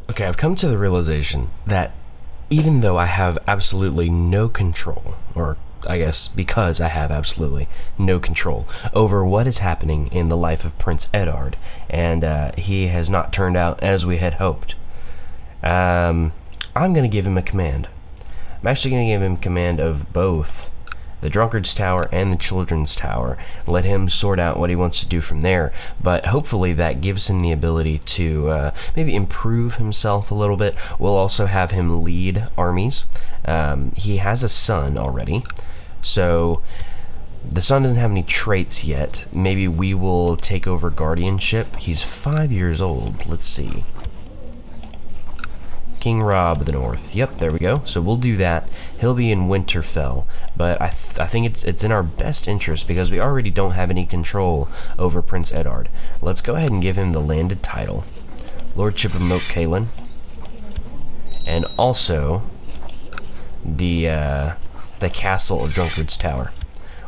Okay, I've come to the realization that even though I have absolutely no control, or I guess because I have absolutely no control over what is happening in the life of Prince Eddard, and he has not turned out as we had hoped, I'm going to give him a command. I'm actually going to give him command of both the Drunkard's Tower and the Children's Tower. Let him sort out what he wants to do from there, but hopefully that gives him the ability to maybe improve himself a little bit. We'll also have him lead armies. He has a son already, so the son doesn't have any traits yet. Maybe we will take over guardianship. He's 5 years old. Let's see. King Robb of the North. Yep, there we go. So we'll do that. He'll be in Winterfell, but I think it's in our best interest because we already don't have any control over Prince Eddard. Let's go ahead and give him the landed title, Lordship of Moat Cailin, and also the Castle of Drunkard's Tower.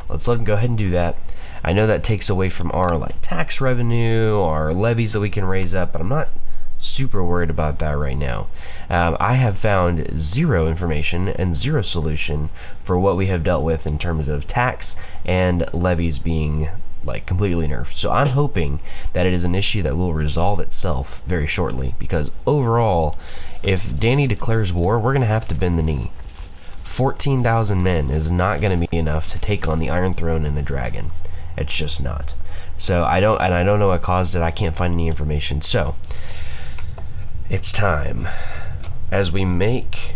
Let's let him go ahead and do that. I know that takes away from our tax revenue, our levies that we can raise up, but I'm not super worried about that right now. I have found zero information and zero solution for what we have dealt with in terms of tax and levies being completely nerfed. So I'm hoping that it is an issue that will resolve itself very shortly, because overall, if Dany declares war, we're going to have to bend the knee. 14,000 men is not going to be enough to take on the Iron Throne and a dragon. It's just not. So I don't know what caused it. I can't find any information. So it's time, as we make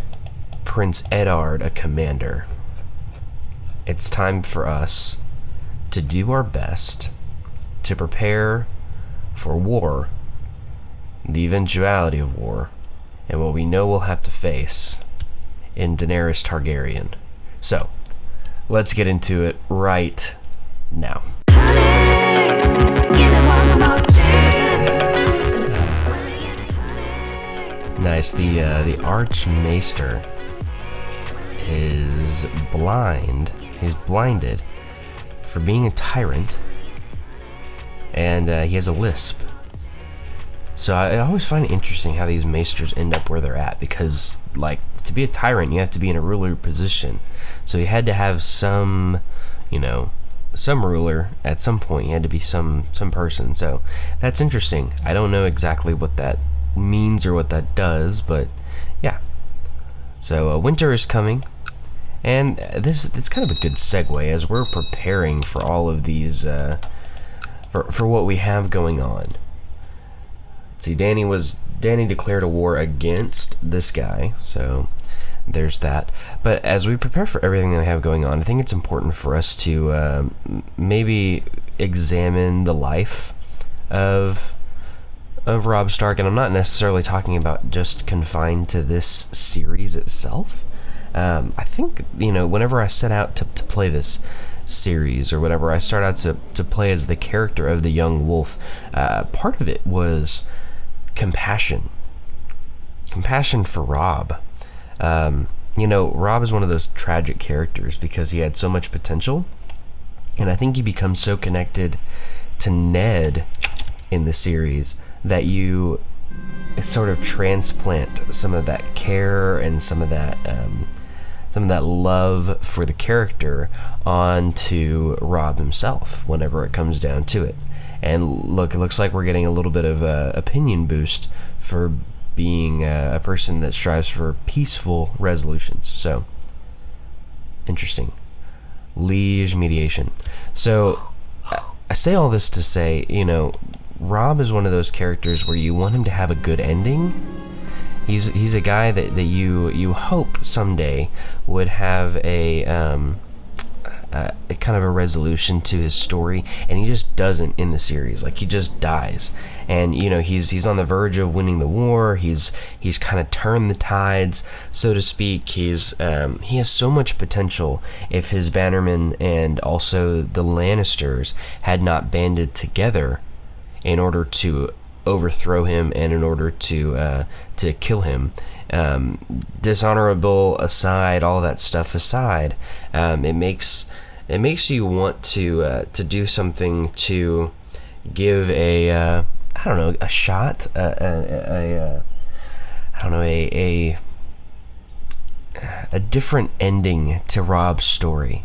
Prince Eddard a commander, it's time for us to do our best to prepare for war, the eventuality of war, and what we know we'll have to face in Daenerys Targaryen. So, let's get into it right now. Nice. The Archmaester is blind. He's blinded for being a tyrant, and he has a lisp. So I always find it interesting how these maesters end up where they're at, because to be a tyrant, you have to be in a ruler position. So he had to have some ruler at some point. He had to be some person. So that's interesting. I don't know exactly what that means or what that does, but yeah. So winter is coming, and it's kind of a good segue as we're preparing for all of these for what we have going on. Let's see, Dany declared a war against this guy, so there's that. But as we prepare for everything that we have going on, I think it's important for us to maybe examine the life of Robb Stark, and I'm not necessarily talking about just confined to this series itself. I think, whenever I set out to play this series, or whenever I start out to play as the character of the young wolf, part of it was compassion for Robb. Robb is one of those tragic characters because he had so much potential, and I think he becomes so connected to Ned in the series that you sort of transplant some of that care and some of that love for the character onto Robb himself whenever it comes down to it. And look, it looks like we're getting a little bit of a opinion boost for being a person that strives for peaceful resolutions. So interesting. Liege mediation. So I say all this to say, Robb is one of those characters where you want him to have a good ending. He's a guy that you hope someday would have a kind of a resolution to his story, and he just doesn't in the series. He just dies, and he's on the verge of winning the war. He's kind of turned the tides, so to speak. He has so much potential if his bannermen and also the Lannisters had not banded together in order to overthrow him and in order to kill him. Dishonorable aside, all that stuff aside, it makes you want to do something to give a shot, a different ending to Robb's story.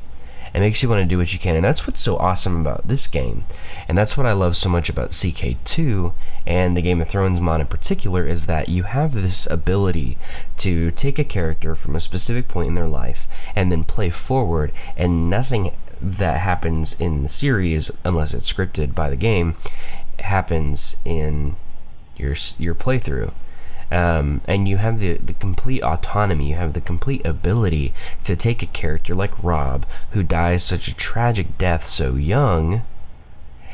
It makes you want to do what you can, and that's what's so awesome about this game, and that's what I love so much about CK2 and the Game of Thrones mod in particular, is that you have this ability to take a character from a specific point in their life and then play forward, and nothing that happens in the series, unless it's scripted by the game, happens in your playthrough. And you have the complete autonomy, you have the complete ability to take a character like Robb, who dies such a tragic death so young,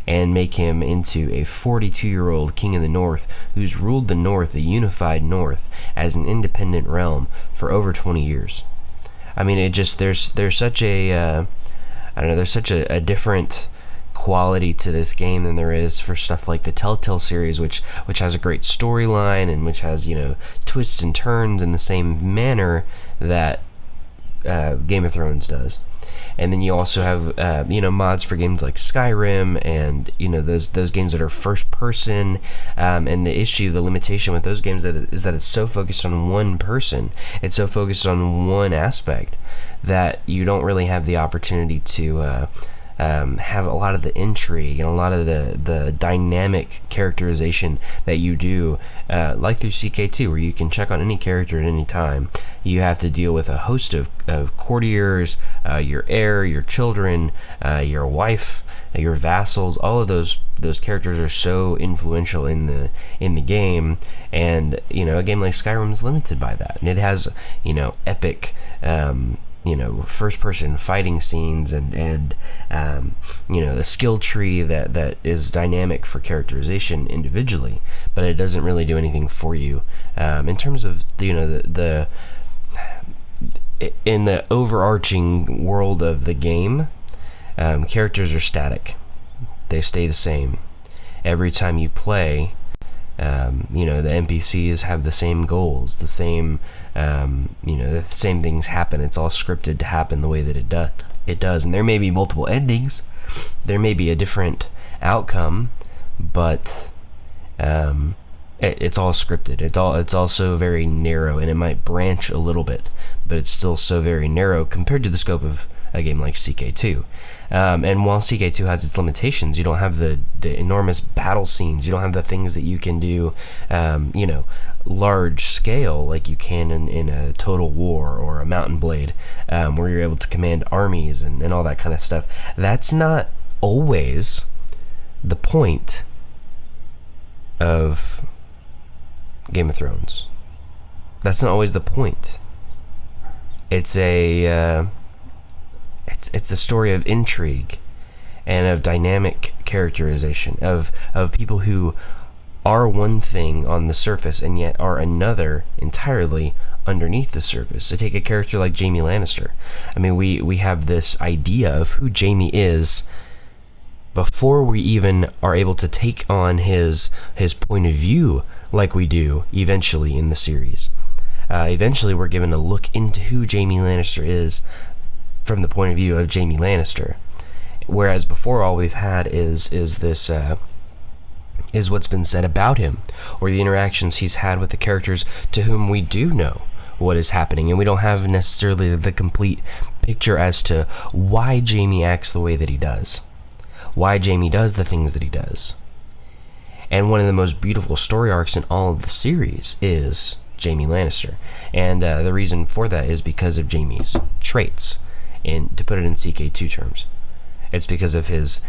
and make him into a 42-year-old king of the North who's ruled the North, the unified North, as an independent realm for over 20 years. I mean, it just, there's such a, there's such a different quality to this game than there is for stuff like the Telltale series, which has a great storyline and which has, twists and turns in the same manner that Game of Thrones does. And then you also have mods for games like Skyrim and those games that are first person, and the limitation with those games is that it's so focused on one person, it's so focused on one aspect, that you don't really have the opportunity to have a lot of the intrigue and a lot of the dynamic characterization that you do, like through CK2, where you can check on any character at any time. You have to deal with a host of courtiers, your heir, your children, your wife, your vassals. All of those characters are so influential in the game, and a game like Skyrim is limited by that, and it has epic first-person fighting scenes and the skill tree that is dynamic for characterization individually, but it doesn't really do anything for you in terms of in the overarching world of the game. Characters are static; they stay the same every time you play. The NPCs have the same goals, the same the same things happen. It's all scripted to happen the way that it does, and there may be multiple endings, there may be a different outcome, but it's all scripted. It's also very narrow, and it might branch a little bit, but it's still so very narrow compared to the scope of a game like CK2. And while CK2 has its limitations, you don't have the enormous battle scenes. You don't have the things that you can do, large scale like you can in a Total War or a Mountain Blade, where you're able to command armies and all that kind of stuff. That's not always the point of Game of Thrones. That's not always the point. It's a story of intrigue and of dynamic characterization of people who are one thing on the surface and yet are another entirely underneath the surface. To take a character like Jaime Lannister, I mean, we have this idea of who Jaime is before we even are able to take on his point of view like we do eventually in the series. Eventually we're given a look into who Jaime Lannister is from the point of view of Jaime Lannister, whereas before all we've had is what's been said about him, or the interactions he's had with the characters to whom we do know what is happening, and we don't have necessarily the complete picture as to why Jaime acts the way that he does, why Jaime does the things that he does. And one of the most beautiful story arcs in all of the series is Jaime Lannister, and the reason for that is because of Jaime's traits. And to put it in CK2 terms, it's because of his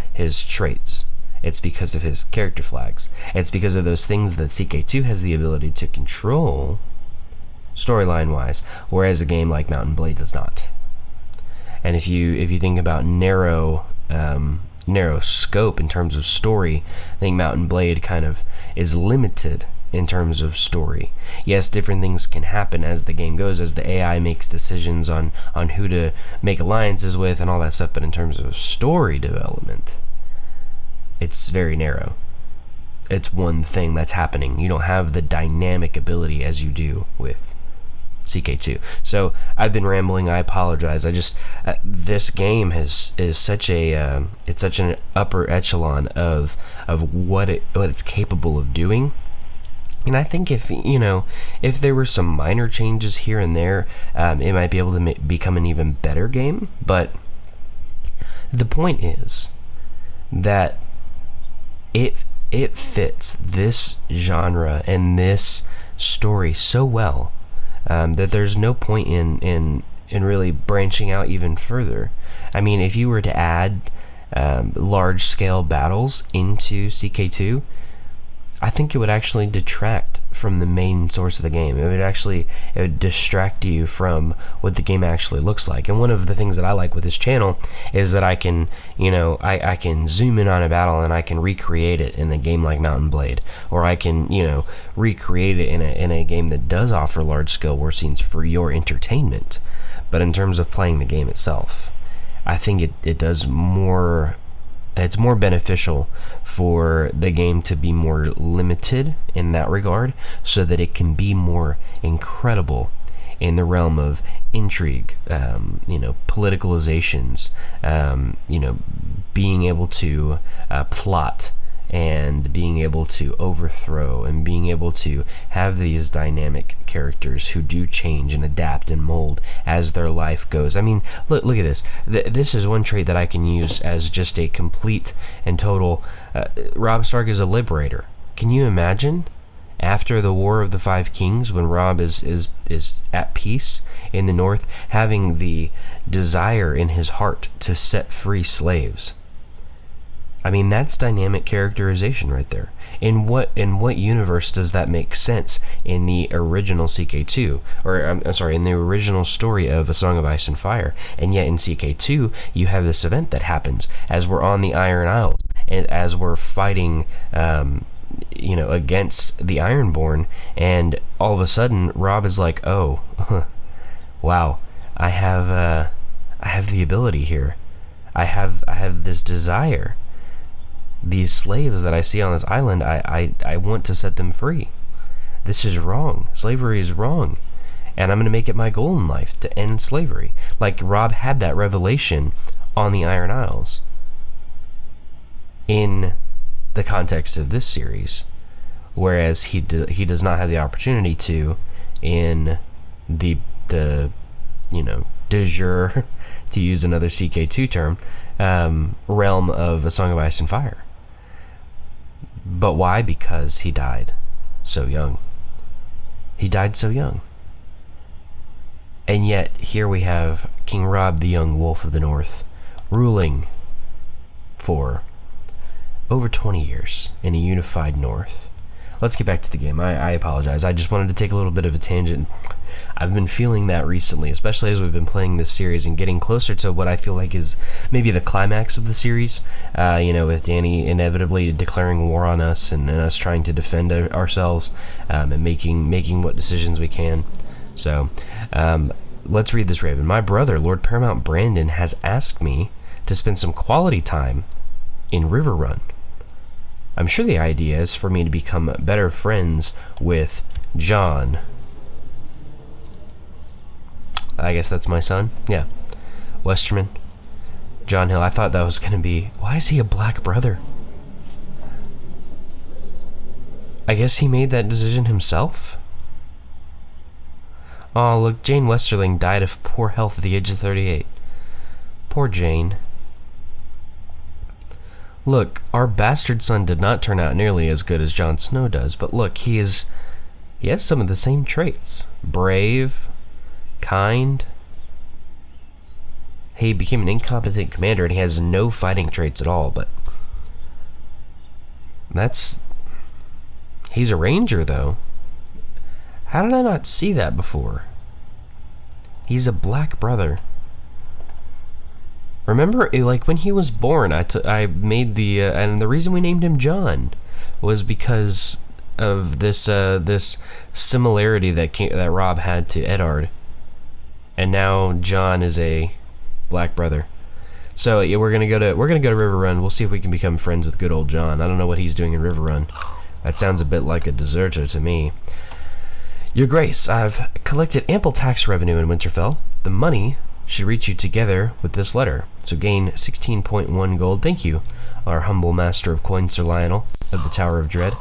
traits. It's because of his character flags. It's because of those things that CK2 has the ability to control storyline-wise, whereas a game like Mountain Blade does not. And if you think about narrow scope in terms of story, I think Mountain Blade kind of is limited in terms of story. Yes, different things can happen as the game goes, as the AI makes decisions on who to make alliances with and all that stuff, but in terms of story development, it's very narrow. It's one thing that's happening. You don't have the dynamic ability as you do with CK2. So I've been rambling. I apologize. I just this game is such a it's such an upper echelon of what it's capable of doing, And I think if, if there were some minor changes here and there, it might be able to become an even better game. But the point is that it fits this genre and this story so well, that there's no point in really branching out even further. I mean, if you were to add large-scale battles into CK2, I think it would actually detract from the main source of the game. It would distract you from what the game actually looks like. And one of the things that I like with this channel is that I can, I can zoom in on a battle and I can recreate it in a game like Mountain Blade, or I can, recreate it in a game that does offer large-scale war scenes for your entertainment. But in terms of playing the game itself, I think it does more. It's more beneficial for the game to be more limited in that regard, so that it can be more incredible in the realm of intrigue, politicalizations, being able to plot, and being able to overthrow, and being able to have these dynamic characters who do change and adapt and mold as their life goes. I mean, look at this. This is one trait that I can use as just a complete and total. Robb Stark is a liberator. Can you imagine? After the War of the Five Kings, when Robb is at peace in the north, having the desire in his heart to set free slaves. I mean, that's dynamic characterization right there. In what universe does that make sense in the original CK2? Or, I'm sorry, in the original story of A Song of Ice and Fire. And yet in CK2, you have this event that happens as we're on the Iron Isles, and as we're fighting, against the Ironborn, and all of a sudden, Robb is like, oh, wow, I have the ability here. I have this desire. These slaves that I see on this island, I want to set them free. This is wrong. Slavery is wrong. And I'm going to make it my goal in life to end slavery. Like Robb had that revelation on the Iron Isles. In the context of this series. Whereas he does not have the opportunity to in the de jure, to use another CK2 term, realm of A Song of Ice and Fire. But why? Because he died so young. He died so young. And yet, here we have King Robb, the young wolf of the north, ruling for over 20 years in a unified north. Let's get back to the game. I apologize. I just wanted to take a little bit of a tangent. I've been feeling that recently, especially as we've been playing this series and getting closer to what I feel like is maybe the climax of the series, with Dany inevitably declaring war on us, and us trying to defend ourselves, and making what decisions we can. So, let's read this raven. My brother, Lord Paramount Brandon, has asked me to spend some quality time in Riverrun. I'm sure the idea is for me to become better friends with John. I guess that's my son. Yeah. Westerman. John Hill. I thought that was going to be... Why is he a black brother? I guess he made that decision himself? Oh, look. Jane Westerling died of poor health at the age of 38. Poor Jane. Look, our bastard son did not turn out nearly as good as Jon Snow does, but look, he has some of the same traits. Brave, kind. He became an incompetent commander and he has no fighting traits at all, but he's a ranger though. How did I not see that before? He's a black brother. Remember, like when he was born, I made the and the reason we named him John was because of this similarity that Robb had to Eddard, and now John is a black brother. So yeah, we're gonna go to Riverrun. We'll see if we can become friends with good old John. I don't know what he's doing in Riverrun. That sounds a bit like a deserter to me. Your Grace, I've collected ample tax revenue in Winterfell. The money should reach you together with this letter. So gain 16.1 gold. Thank you, our humble master of coin, Sir Lionel of the Tower of Dread.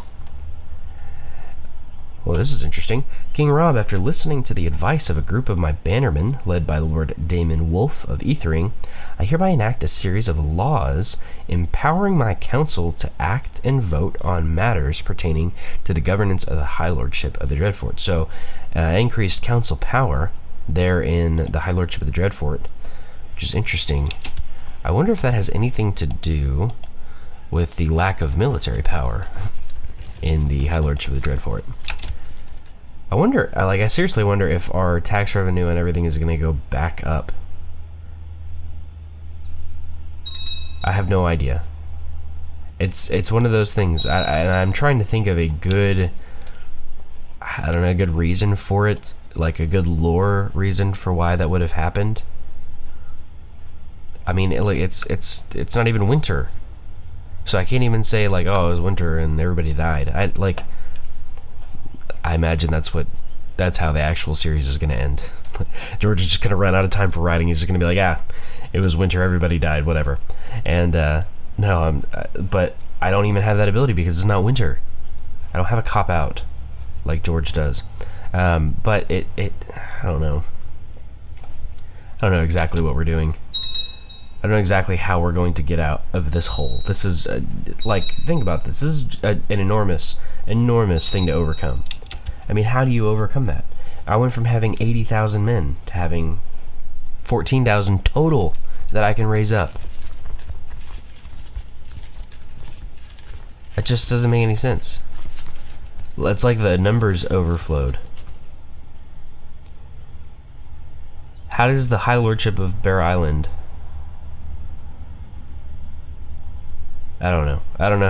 Well, this is interesting. King Robb, after listening to the advice of a group of my bannermen, led by Lord Damon Wolf of Ethering, I hereby enact a series of laws empowering my council to act and vote on matters pertaining to the governance of the High Lordship of the Dreadfort. So, increased council power there in the High Lordship of the Dreadfort, which is interesting. I wonder if that has anything to do with the lack of military power in the High Lordship of the Dreadfort. I wonder, I seriously wonder if our tax revenue and everything is going to go back up. I have no idea. It's one of those things. I'm trying to think of a good, I don't know, a good reason for it, like a good lore reason for why that would have happened. I mean, it's not even winter, so I can't even say like, oh, it was winter and everybody died. I imagine that's how the actual series is going to end. George is just going to run out of time for writing. He's just going to be like, ah, it was winter, everybody died, whatever. And but I don't even have that ability because it's not winter. I don't have a cop out like George does. But I don't know. I don't know exactly what we're doing. I don't know exactly how we're going to get out of this hole. This is think about this. This is an enormous thing to overcome. I mean, how do you overcome that? I went from having 80,000 men to having 14,000 total that I can raise up. That just doesn't make any sense. It's like the numbers overflowed. How does the High Lordship of Bear Island... I don't know. I don't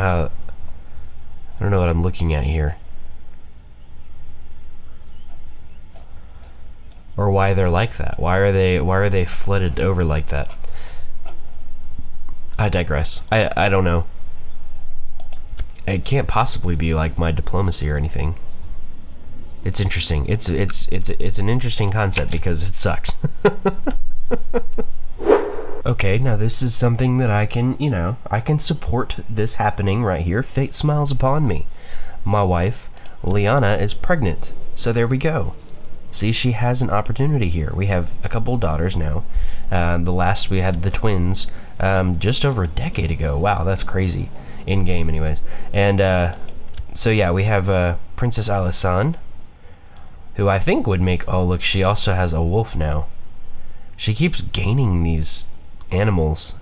know what I'm looking at here. Or why they're like that. Why are they flooded over like that? I digress. I don't know. It can't possibly be like my diplomacy or anything. It's interesting. It's an interesting concept because it sucks. Okay, now this is something that I can, I can support this happening right here. Fate smiles upon me. My wife, Liana, is pregnant. So there we go. See, she has an opportunity here. We have a couple daughters now. The last we had the twins just over a decade ago. Wow, that's crazy. In game, anyways. And so yeah, we have Princess Alisan, who I think would make. Oh, look, she also has a wolf now. She keeps gaining these animals.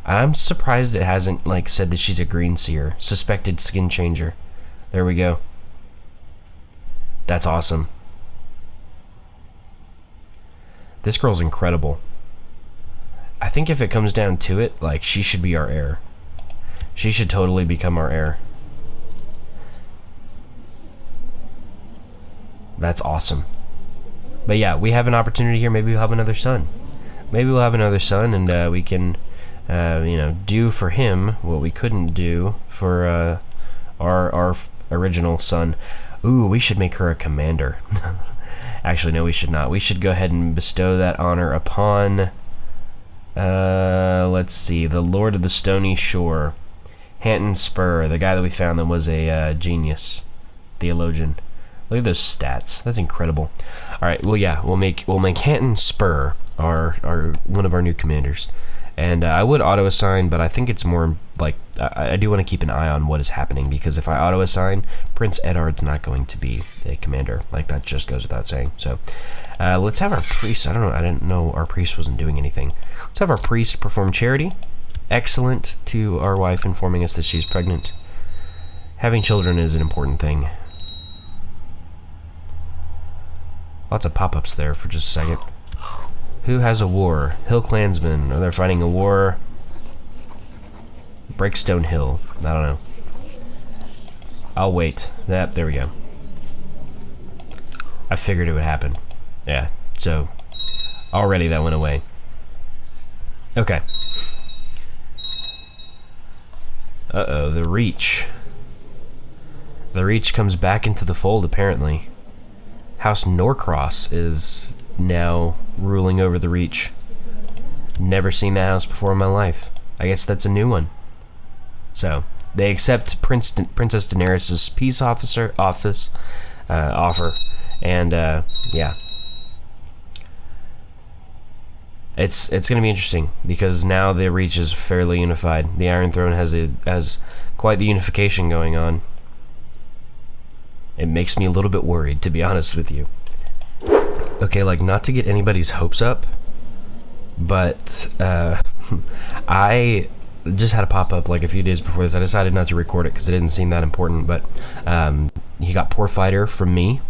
I'm surprised it hasn't said that she's a green seer, suspected skin changer. There we go. That's awesome. This girl's incredible. I think if it comes down to it, she should be our heir. She should totally become our heir. That's awesome. But yeah, we have an opportunity here. Maybe we'll have another son. Maybe we'll have another son, and we can, do for him what we couldn't do for our original son. Ooh, we should make her a commander. Actually, no, we should not. We should go ahead and bestow that honor upon, let's see, the Lord of the Stony Shore, Hanton Spur, the guy that we found that was a genius theologian. Look at those stats. That's incredible. All right. Well, yeah, we'll make Hanton Spur our one of our new commanders, and I would auto assign, but I think it's more I do want to keep an eye on what is happening, because if I auto assign, Prince Eddard's not going to be a commander. That just goes without saying. So let's have our priest. I don't know. I didn't know our priest wasn't doing anything. Let's have our priest perform charity. Excellent to our wife, informing us that she's pregnant. Having children is an important thing. Lots of pop-ups there for just a second. Who has a war? Hill Clansmen. Are they fighting a war? Breakstone Hill. I don't know. I'll wait. Yep, there we go. I figured it would happen. Yeah, so already that went away. Okay. Uh-oh, the Reach. The Reach comes back into the fold, apparently. House Norcross is now ruling over the Reach. Never seen that house before in my life. I guess that's a new one. So, they accept Princess Daenerys' peace office. offer, and yeah, it's going to be interesting because now the Reach is fairly unified. The Iron Throne has quite the unification going on. It makes me a little bit worried, to be honest with you. Okay, like, not to get anybody's hopes up, but I just had a pop-up like a few days before this. I decided not to record it because it didn't seem that important, but he got Poor Fighter from me,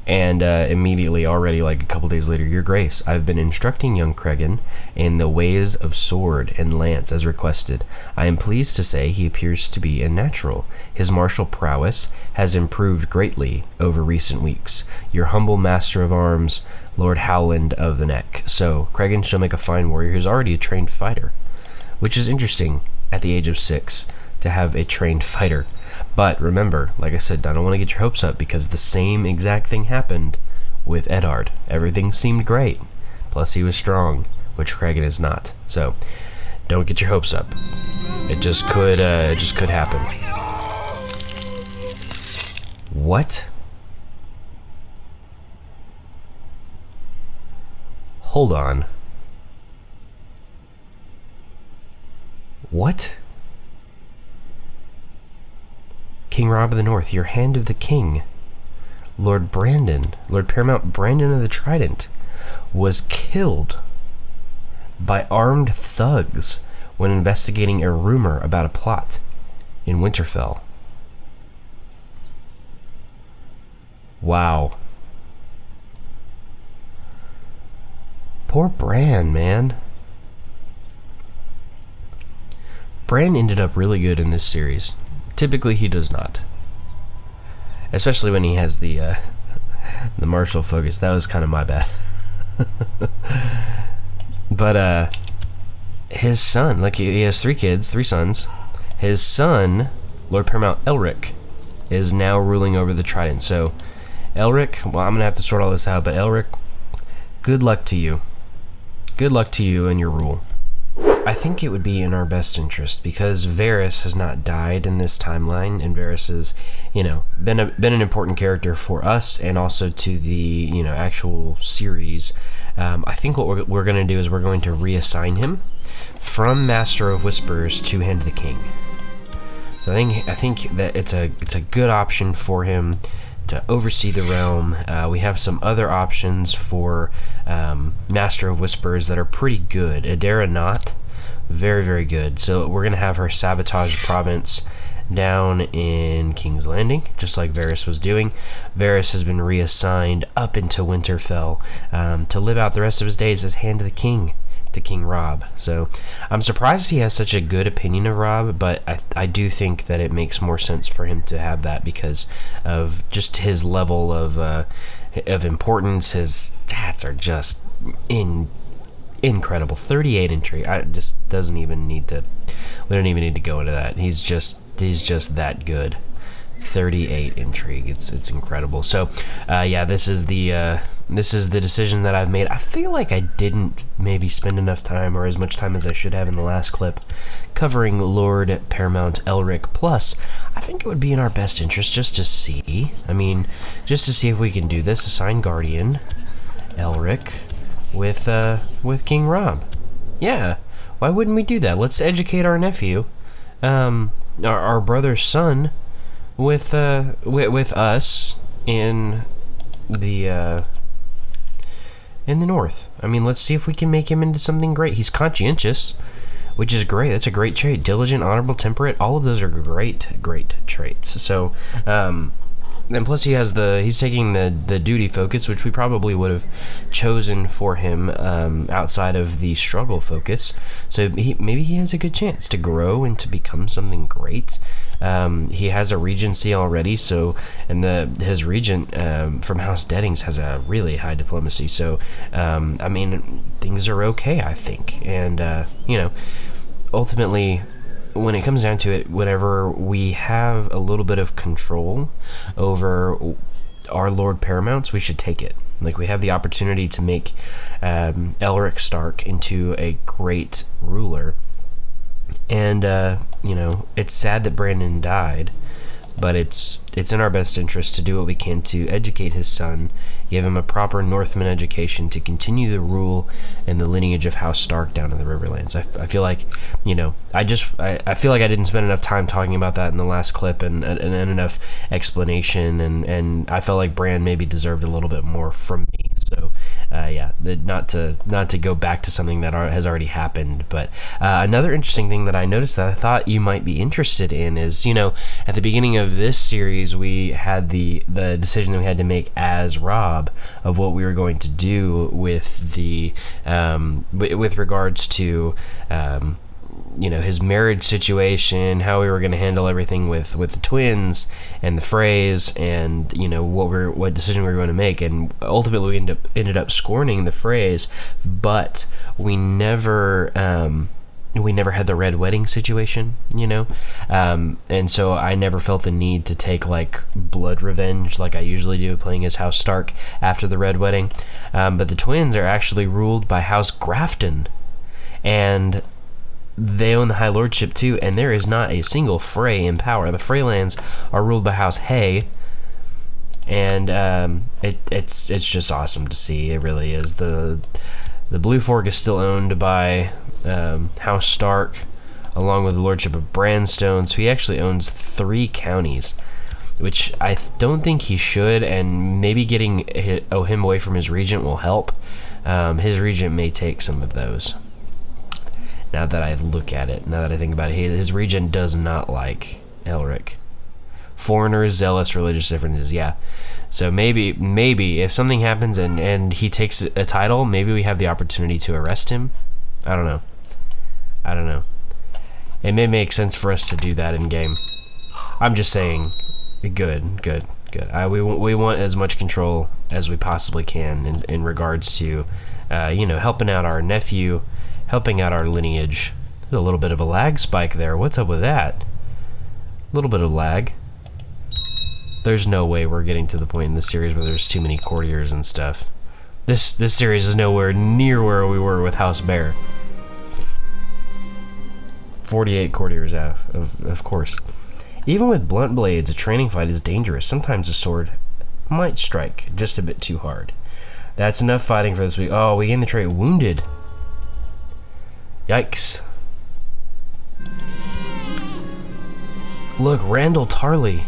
and immediately, already like a couple days later, Your Grace, I've been instructing young Cregan in the ways of sword and lance as requested. I am pleased to say he appears to be a natural. His martial prowess has improved greatly over recent weeks. Your humble master of arms, Lord Howland of the Neck. So, Cregan shall make a fine warrior who's already a trained fighter, which is interesting at the age of 6 to have a trained fighter. But remember, like I said, I don't want to get your hopes up because the same exact thing happened with Eddard. Everything seemed great, plus he was strong, which Cregan is not. So don't get your hopes up. It just could happen. What? Hold on. What? King Robb of the North, your Hand of the King, Lord Paramount Brandon of the Trident, was killed by armed thugs when investigating a rumor about a plot in Winterfell. Wow. Poor Bran, man. Bran ended up really good in this series. Typically, he does not. Especially when he has the martial focus. That was kind of my bad. But his son, like he has 3 kids, 3 sons. His son, Lord Paramount Elric, is now ruling over the Trident. So, Elric, well, I'm going to have to sort all this out, but Elric, good luck to you. Good luck to you and your rule. I think it would be in our best interest because Varys has not died in this timeline, and Varys has, been an important character for us and also to the, actual series. I think what we're going to do is we're going to reassign him from Master of Whispers to Hand of the King. So I think that it's a good option for him to oversee the realm. We have some other options for Master of Whispers that are pretty good. Adara Not, very, very good. So we're going to have her sabotage province down in King's Landing, just like Varys was doing. Varys has been reassigned up into Winterfell to live out the rest of his days as Hand of the King to King Robb. So I'm surprised he has such a good opinion of Robb, but I do think that it makes more sense for him to have that because of just his level of importance. His stats are just incredible. 38 intrigue. I just doesn't even need to. We don't even need to go into that. He's just that good. 38 intrigue. It's incredible. So yeah, this is the decision that I've made. I feel like I didn't maybe spend enough time or as much time as I should have in the last clip covering Lord Paramount Elric. Plus, I think it would be in our best interest just to see. I mean, just to see if we can do this. Assign Guardian Elric with King Robb. Yeah, why wouldn't we do that? Let's educate our nephew, our brother's son, with us in the north. I mean, let's see if we can make him into something great. He's conscientious, which is great. That's a great trait. Diligent, honorable, temperate. All of those are great traits. So, and plus he's taking the duty focus, which we probably would have chosen for him outside of the struggle focus. So maybe he has a good chance to grow and to become something great. He has a regency already, so his regent from House Deddings has a really high diplomacy. So I mean, things are okay, I think, and ultimately, when it comes down to it, whenever we have a little bit of control over our Lord Paramounts, we should take it. Like, we have the opportunity to make Elric Stark into a great ruler. And, it's sad that Brandon died, but it's in our best interest to do what we can to educate his son, give him a proper Northman education to continue the rule and the lineage of House Stark down in the Riverlands. I feel like, you know, I feel like I didn't spend enough time talking about that in the last clip and enough explanation, and I felt like Bran maybe deserved a little bit more from me. So yeah, not to go back to something that has already happened, but another interesting thing that I noticed that I thought you might be interested in is, you know, at the beginning of this series we had the decision that we had to make as Robb of what we were going to do with the with regards to you know, his marriage situation, how we were going to handle everything with the twins and the Freys, and, you know, what decision we were going to make. And ultimately we ended up scorning the Freys, but we never had the Red Wedding situation, you know, and so I never felt the need to take like blood revenge like I usually do playing as House Stark after the Red Wedding. But the twins are actually ruled by House Grafton, and they own the High Lordship too, and there is not a single Frey in power. The Freylands are ruled by House Hay, and it's just awesome to see. It really is. The Blue Fork is still owned by House Stark, along with the Lordship of Branstone, so he actually owns 3 counties, which I don't think he should, and maybe getting him away from his regent will help. His regent may take some of those. Now that I look at it, now that I think about it, his regent does not like Elric. Foreigners, zealous, religious differences, yeah. So maybe if something happens and he takes a title, maybe we have the opportunity to arrest him. I don't know. It may make sense for us to do that in game. I'm just saying, good. We want as much control as we possibly can in regards to, you know, helping out our nephew, helping out our lineage. There's a little bit of a lag spike there. What's up with that? A little bit of lag. There's no way we're getting to the point in this series where there's too many courtiers and stuff. This series is nowhere near where we were with House Bear. 48 courtiers, of course. Even with blunt blades, a training fight is dangerous. Sometimes a sword might strike just a bit too hard. That's enough fighting for this week. Oh, we gained the trait Wounded. Yikes. Look, Randall Tarley.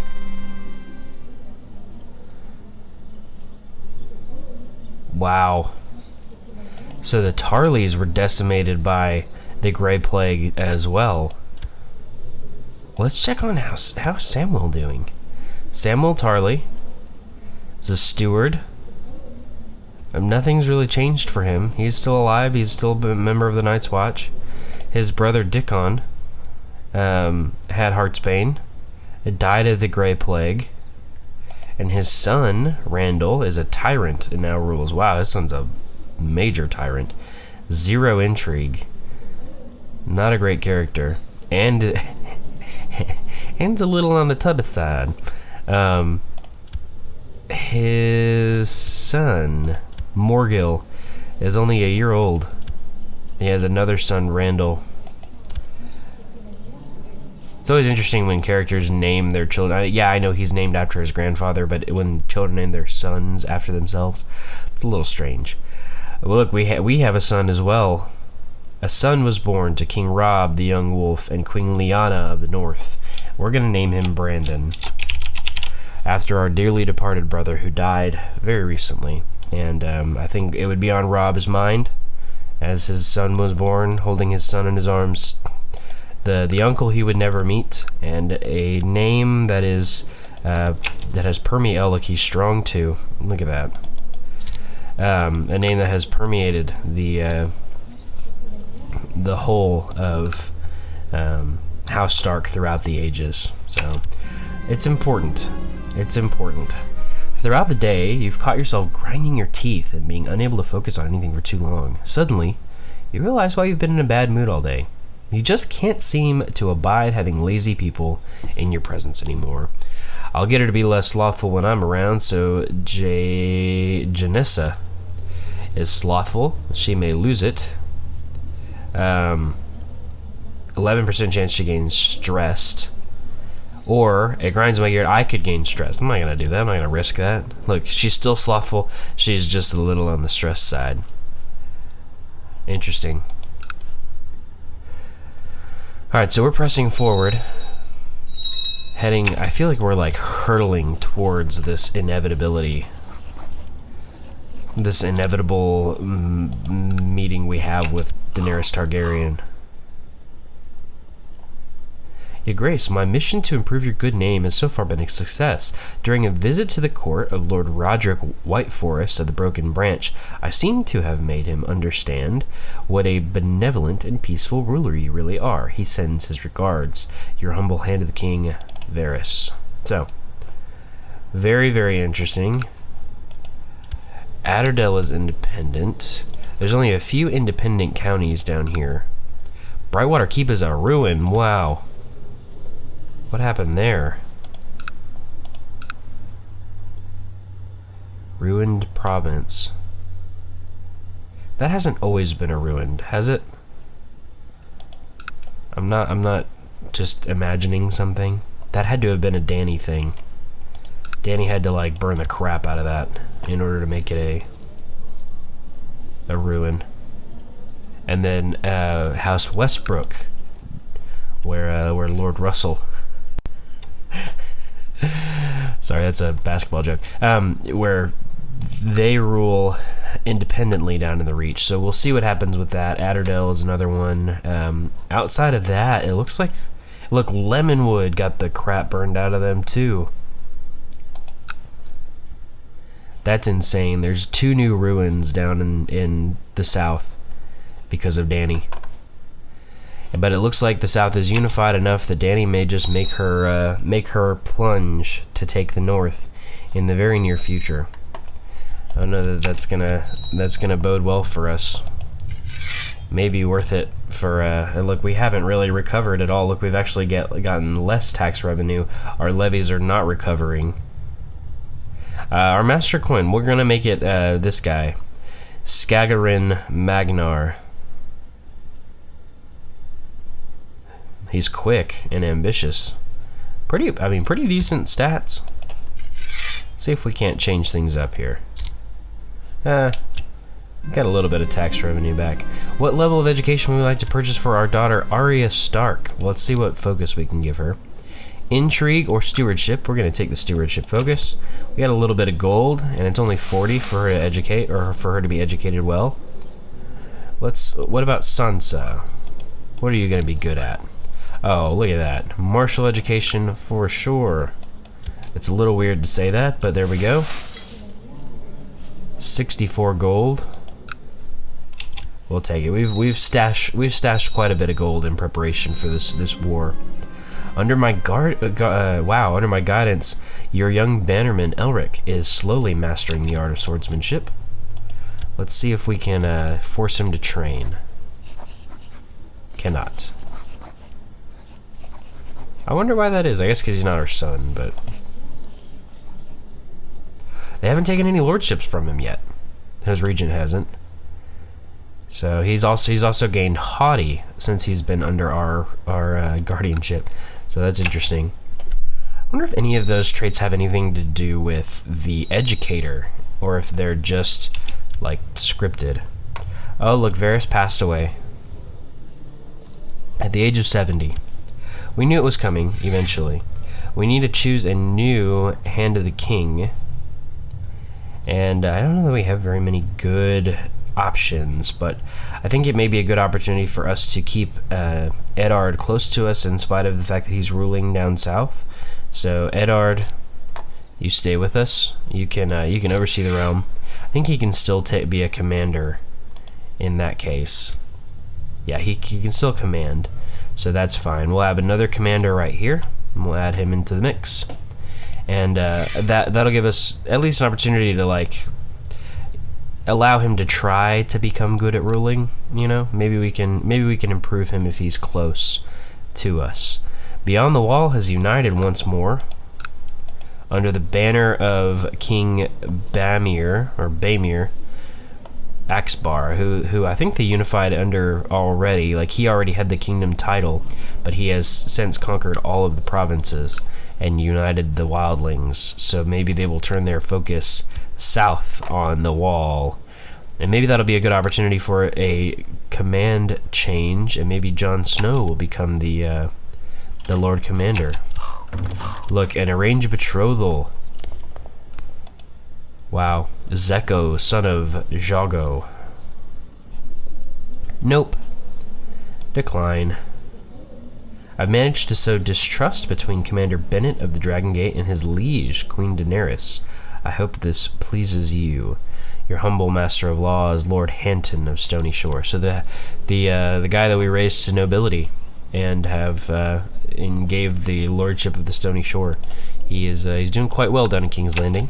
Wow. So the Tarleys were decimated by the Grey Plague as well. Let's check on how's Samwell doing. Samwell Tarley is a steward. Nothing's really changed for him. He's still alive. He's still a member of the Night's Watch. His brother Dickon had Heartsbane. It died of the Grey Plague. And his son, Randall, is a tyrant and now rules. Wow, his son's a major tyrant. 0 intrigue. Not a great character. And a little on the tubby side. His son, Morgil, is only a year old. He has another son, Randall. It's always interesting when characters name their children. Yeah, I know he's named after his grandfather, but when children name their sons after themselves, it's a little strange. Well, look, we have a son as well. A son was born to King Robb, the Young Wolf, and Queen Lyanna of the North. We're going to name him Brandon, after our dearly departed brother who died very recently. And I think it would be on Robb's mind, as his son was born, holding his son in his arms, the uncle he would never meet, and a name that is that has permeated. He's strong too. Look at that. A name that has permeated the whole of House Stark throughout the ages. So it's important. It's important. Throughout the day, you've caught yourself grinding your teeth and being unable to focus on anything for too long. Suddenly, you realize why you've been in a bad mood all day. You just can't seem to abide having lazy people in your presence anymore. I'll get her to be less slothful when I'm around, so Janessa is slothful. She may lose it. 11% chance she gains stressed. Or it grinds my gear. I could gain stress. I'm not gonna do that. I'm not gonna risk that. Look, she's still slothful. She's just a little on the stress side. Interesting. Alright, so we're pressing forward. Heading, I feel like we're like hurtling towards this inevitability. This inevitable meeting we have with Daenerys Targaryen. Your Grace, my mission to improve your good name has so far been a success. During a visit to the court of Lord Roderick Whiteforest of the Broken Branch, I seem to have made him understand what a benevolent and peaceful ruler you really are. He sends his regards. Your humble hand of the King, Varys. So, very, very interesting. Adderdale is independent. There's only a few independent counties down here. Brightwater Keep is a ruin. Wow. What happened there? Ruined province. That hasn't always been a ruined, has it? I'm not just imagining something. That had to have been a Dany thing. Dany had to like burn the crap out of that in order to make it a ruin. And then House Westbrook, where Lord Russell. Sorry, that's a basketball joke. Where they rule independently down in the Reach. So we'll see what happens with that. Adderdale is another one. Outside of that, it looks like, look, Lemonwood got the crap burned out of them too. That's insane. There's 2 new ruins down in the south because of Dany. But it looks like the South is unified enough that Dany may just make her plunge to take the North in the very near future. I don't know that that's gonna bode well for us. Maybe worth it for. And look, we haven't really recovered at all. Look, we've actually gotten less tax revenue. Our levies are not recovering. Our Master Coin, we're gonna make it this guy, Skagarin Magnar. He's quick and ambitious. Pretty decent stats. Let's see if we can't change things up here. Got a little bit of tax revenue back. What level of education would we like to purchase for our daughter Arya Stark? Well, let's see what focus we can give her. Intrigue or stewardship. We're gonna take the stewardship focus. We got a little bit of gold, and it's only 40 for her to educate, or for her to be educated well. What about Sansa? What are you gonna be good at? Oh, look at that. Martial education for sure. It's a little weird to say that, but there we go. 64 gold. We'll take it. We've stashed quite a bit of gold in preparation for this war. Under my under my guidance, your young bannerman Elric is slowly mastering the art of swordsmanship. Let's see if we can force him to train. Cannot. I wonder why that is. I guess because he's not our son, but they haven't taken any lordships from him yet. His regent hasn't. So he's also gained haughty since he's been under our guardianship. So that's interesting. I wonder if any of those traits have anything to do with the educator, or if they're just like scripted. Oh look, Varys passed away at the age of 70. We knew it was coming eventually. We need to choose a new Hand of the King. And I don't know that we have very many good options, but I think it may be a good opportunity for us to keep Eddard close to us in spite of the fact that he's ruling down south. So Eddard, you stay with us. You can oversee the realm. I think he can still be a commander in that case. Yeah, he can still command, so that's fine. We'll have another commander right here, and we'll add him into the mix. And that'll give us at least an opportunity to like allow him to try to become good at ruling. You know, maybe we can improve him if he's close to us. Beyond the Wall has united once more under the banner of King Bamir. Axbar, who I think they unified under already. Like, he already had the kingdom title, but he has since conquered all of the provinces and united the wildlings. So maybe they will turn their focus south on the wall, and maybe that'll be a good opportunity for a command change, and maybe Jon Snow will become the Lord Commander. Look, an arranged betrothal. Wow. Zeko, son of Jago. Nope. Decline. I've managed to sow distrust between Commander Bennett of the Dragon Gate and his liege, Queen Daenerys. I hope this pleases you. Your humble master of law is Lord Hanton of Stony Shore. So the guy that we raised to nobility and have and gave the lordship of the Stony Shore. He's doing quite well down in King's Landing.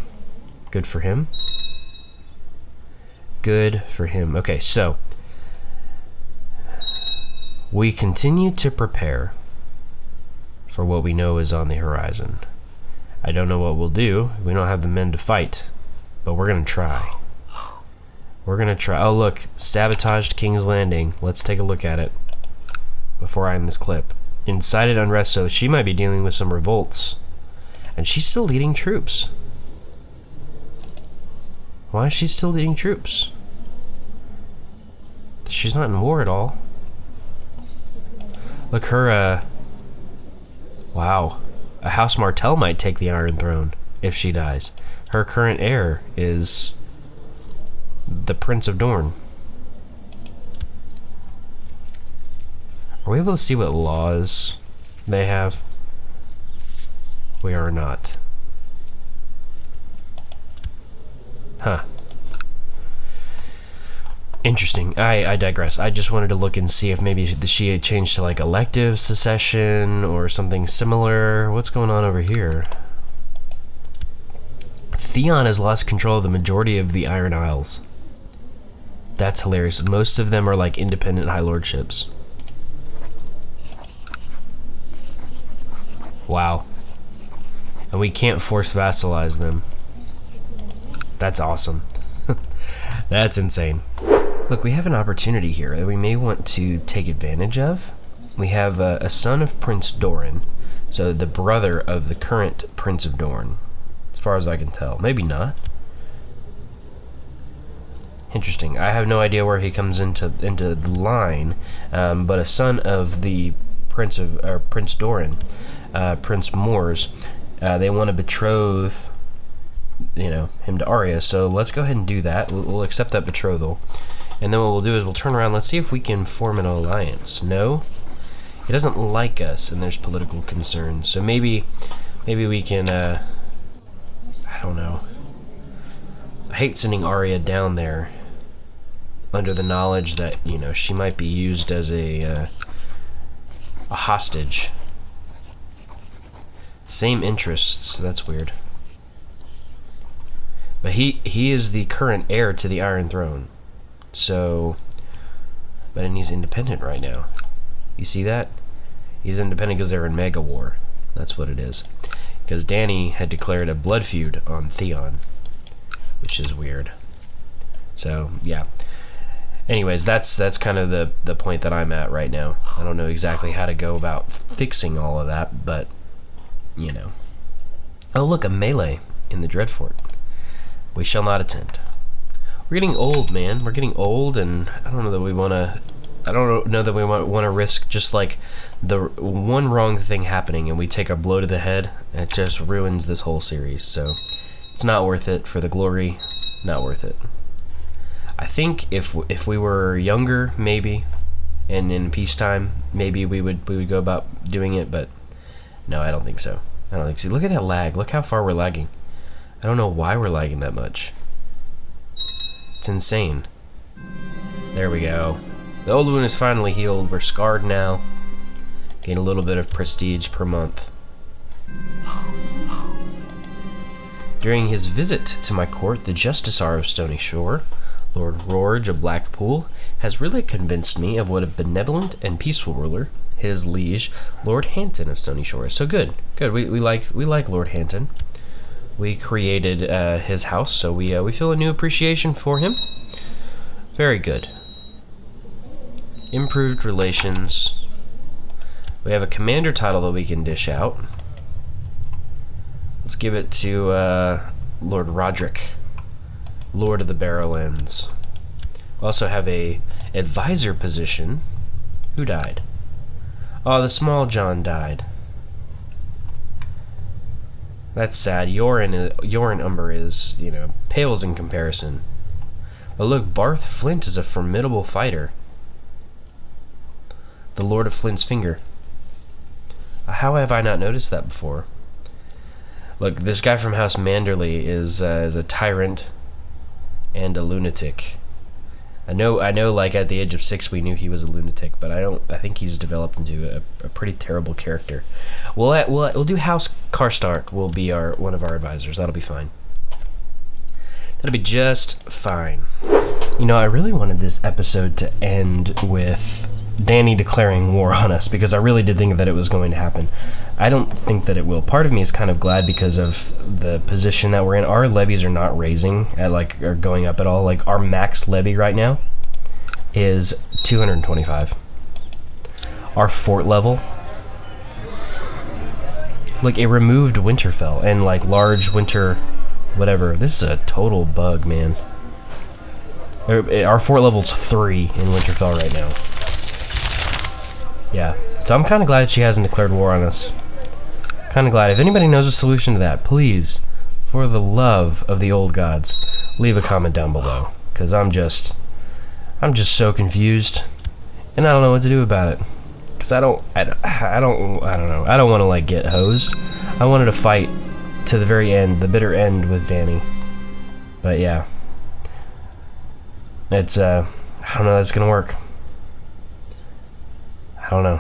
Good for him. Good for him. Okay, so we continue to prepare for what we know is on the horizon. I don't know what we'll do. We don't have the men to fight, but we're gonna try. We're gonna try. Oh, look, sabotaged King's Landing. Let's take a look at it before I end this clip. Incited unrest, so she might be dealing with some revolts, and she's still leading troops. Why is she still leading troops? She's not in war at all. Look, her, wow. A House Martell might take the Iron Throne if she dies. Her current heir is the Prince of Dorne. Are we able to see what laws they have? We are not. Huh. Interesting. I digress. I just wanted to look and see if maybe she had changed to like elective secession or something similar. What's going on over here? Theon has lost control of the majority of the Iron Isles. That's hilarious. Most of them are like independent high lordships. Wow. And we can't force vassalize them. That's awesome. That's insane. Look, we have an opportunity here that we may want to take advantage of. We have a son of Prince Doran, so the brother of the current Prince of Dorne, as far as I can tell. Maybe not. Interesting. I have no idea where he comes into the line, but a son of the Prince Doran, Prince Moors, they want to betroth, him to Arya. So let's go ahead and do that. We'll accept that betrothal. And then what we'll do is we'll turn around. Let's see if we can form an alliance. No? He doesn't like us, and there's political concerns. So maybe we can, I don't know. I hate sending Arya down there under the knowledge that, she might be used as a hostage. Same interests. That's weird. But he is the current heir to the Iron Throne. So, but he's independent right now. You see that? He's independent because they're in Mega War. That's what it is. Because Dany had declared a blood feud on Theon, which is weird. So, yeah. Anyways, that's kind of the point that I'm at right now. I don't know exactly how to go about fixing all of that, but, Oh, look, a melee in the Dreadfort. We shall not attend. We're getting old, man. We're getting old, and I don't know that we want to. I don't know that we want to risk just like the one wrong thing happening, and we take a blow to the head. It just ruins this whole series. So it's not worth it for the glory. Not worth it. I think if we were younger, maybe, and in peacetime, maybe we would go about doing it. But no, I don't think so. I don't think so. Look at that lag. Look how far we're lagging. I don't know why we're lagging that much. It's insane. There we go. The old wound is finally healed. We're scarred now. Gain a little bit of prestige per month. During his visit to my court, the Justiciar of Stony Shore, Lord Rorge of Blackpool, has really convinced me of what a benevolent and peaceful ruler his liege, Lord Hanton of Stony Shore is. So good. We like Lord Hanton. We created his house, so we feel a new appreciation for him. Very good. Improved relations. We have a commander title that we can dish out. Let's give it to Lord Roderick, Lord of the Barrowlands. We also have a advisor position. Who died? Oh, the Small John died. That's sad. Yoren Umber is, you know, pales in comparison. But look, Barth Flint is a formidable fighter. The Lord of Flint's Finger. How have I not noticed that before? Look, this guy from House Manderley is a tyrant and a lunatic. I know. Like at the age of 6, we knew he was a lunatic, but I think he's developed into a pretty terrible character. We'll do House Karstark. Will be one of our advisors. That'll be fine. That'll be just fine. You know, I really wanted this episode to end with Danny declaring war on us, because I really did think that it was going to happen. I don't think that it will. Part of me is kind of glad because of the position that we're in. Our levies are not raising or going up at all. Like, our max levy right now is 225. Our fort level, like, it removed Winterfell and like large winter whatever. This is a total bug, man. Our fort level's 3 in Winterfell right now. Yeah, so I'm kind of glad she hasn't declared war on us. Kind of glad. If anybody knows a solution to that, please, for the love of the old gods, leave a comment down below, because I'm just so confused, and I don't know what to do about it. Because I don't know. I don't want to like get hosed. I wanted to fight to the very end, the bitter end with Danny. But yeah, it's I don't know. That's gonna work. I don't know.